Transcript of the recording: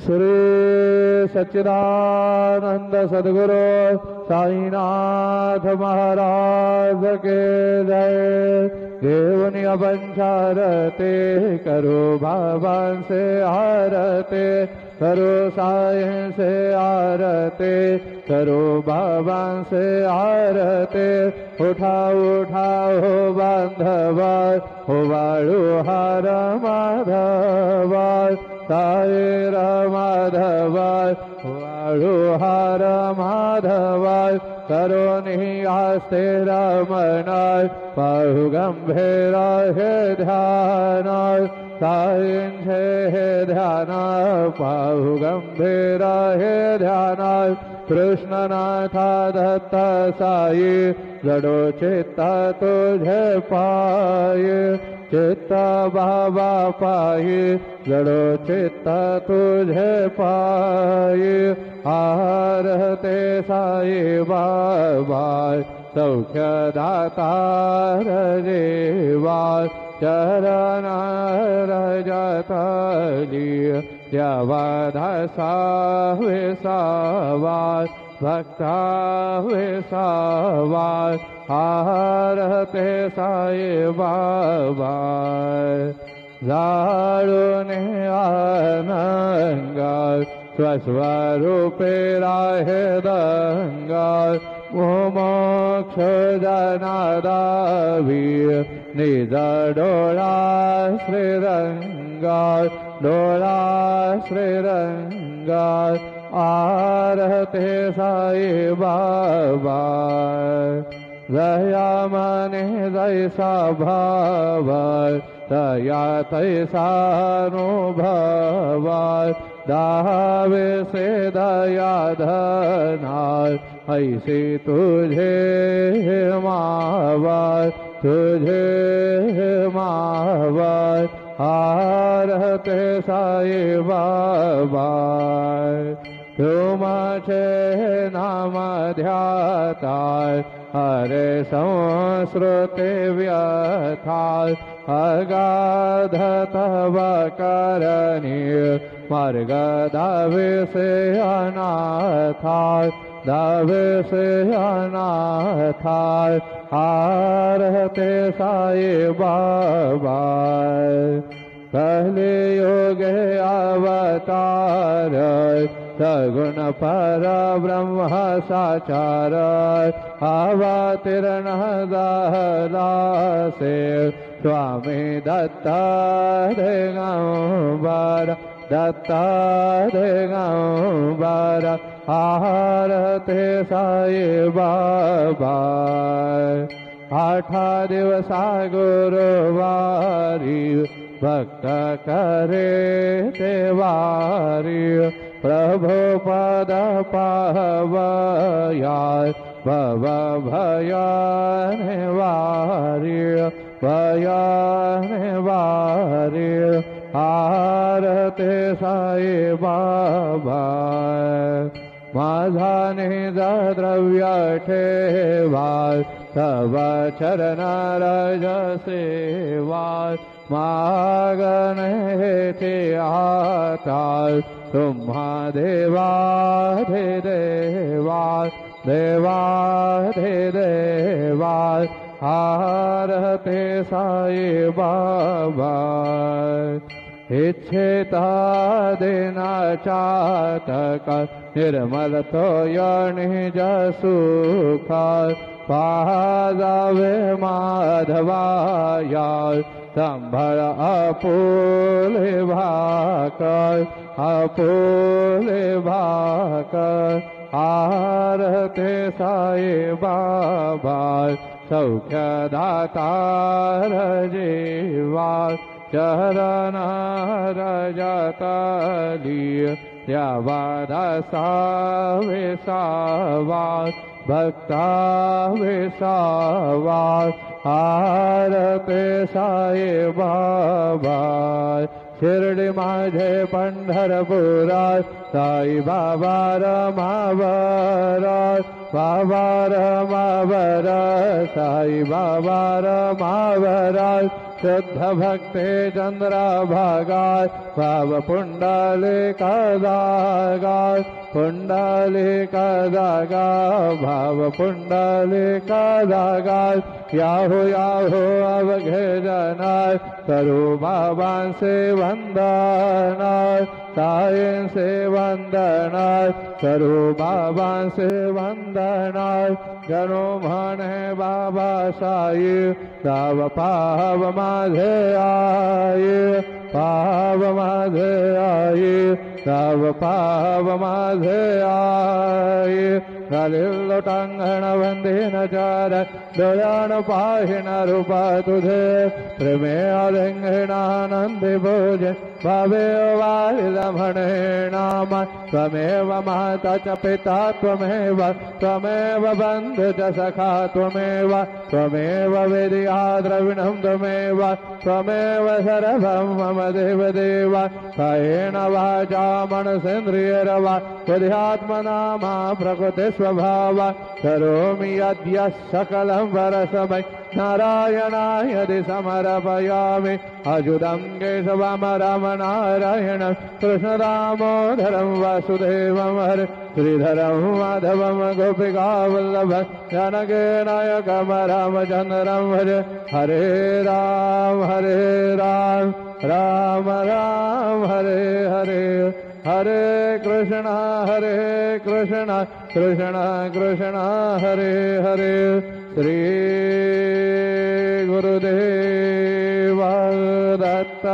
श्री सच्चिदानंद सद्गुरु साईनाथ महाराज के जय। देवनी अपंचारते करो भगवान से आरते, करो साई से आरते, करो भगवान से आरते। उठाओ उठाओ बांधवा हो वाळू हार माधवा, साई माधवा वाळू हार माधवा। करो नियास्ते रमणाय पाहु गंभीर हे ध्यान, साईंचे हे ध्यान पाहु गंभीर हे ध्यान। कृष्णनाथा दत्त साई जडो चित्त तुझे पाये, चित्त बाबा पाये जडो चित्त तुझे पाये। आरते साई बाबा सौख्य दातार देवा, चरण रजतली यवधा साविसावास भक्ता विसावास। आरते साई बाबा जाळून आनंद स्वस्वरूपे राहे दंगा। मोक्ष जनादावी निज डोळा श्रीरंगा, डोळा श्रीरंगा। आरते साई बाबा जया मने जैसा भाव, तया तैसानुभव। दावे से दया धना ऐसी तुझे मावा, तुझे मावा। आरते साई बाबा तुमचे नाम ध्याता, हरे संस्कृते व्यथा। अगाध तव करणी मार्ग दावे से अनाथा, दावे से अनाथा। आरते साई बाबा पहले योगे अवतार, सगुण पर ब्रह्म साचार। अवतीर्ण दासे स्वामी दत्ता दिगंबर, दत्ता दिगंबर। आरते साई बाबा 8 दिवसा गुरुवारी भक्त करे देवारी। प्रभु पद पावया भव भया निवारी, भया निवारी। आरते साई बाबा माझा निज द्रव्य ठेवा, तव चरण रज सेवा। मागण हेते आता तुम्हा देवा धे देवा, देवा धे देवा। आरते साई बाबा इच्छेता देना चातक, निर्मल तो निज सुख। पाजावे माधवाया संभळ आपुले भाकर, आपुले भाकर। आरते साई बाबा सौख्य दातार जीवा। चरण रजतली यवधा साविसावास भक्ता विसावास। आरते साई बाबा शिर्डी माझे पंढरपुरात, साई बाबा रमावरात, बाबा रमावरात, साई बाबा रमावरात। शुद्ध भक्ते चंद्रभागाय भाव पुंडलिकदागाय पुंडलिकदागाय भाव पुंडलिकदागाय याहो याहो अवघे जनाय करो बाबां से वंदनाय तायें से वंदनाय करो बाबां से वंदनाय जनो म्हणे बाबा साई तव पाव माझे आये पाव माझे आये तव पाव माझे आये गलिलोटांगण वंदेन चार दयान पाहिन रूप तुझे प्रेमे अलिंगनानंदे भोजे भावे वालिद म्हणे नाम त्वमेव माता च पिता त्वमेव त्वमेव बंधु च सखा त्वमेव त्वमेव विद्या द्रविणं त्वमेव त्वमेव सर्वं मम देव देव कायेन वाचा मनसेन्द्रियैर्वा बुद्ध्यात्मना मा प्रकृति स्वभाव करोमि यद्य सकलं वरसमय नारायणाय समर्पयामि अच्युतं केशवं रामनारायण कृष्णदामोदरं वासुदेवं हरे श्रीधरं माधवं गोपिकावल्लभं जानकी नायकं रामचन्द्रं भजे हरे राम राम राम हरे हरे हरे कृष्ण कृष्ण कृष्ण हरे हरे श्री गुरुदेव दत्त।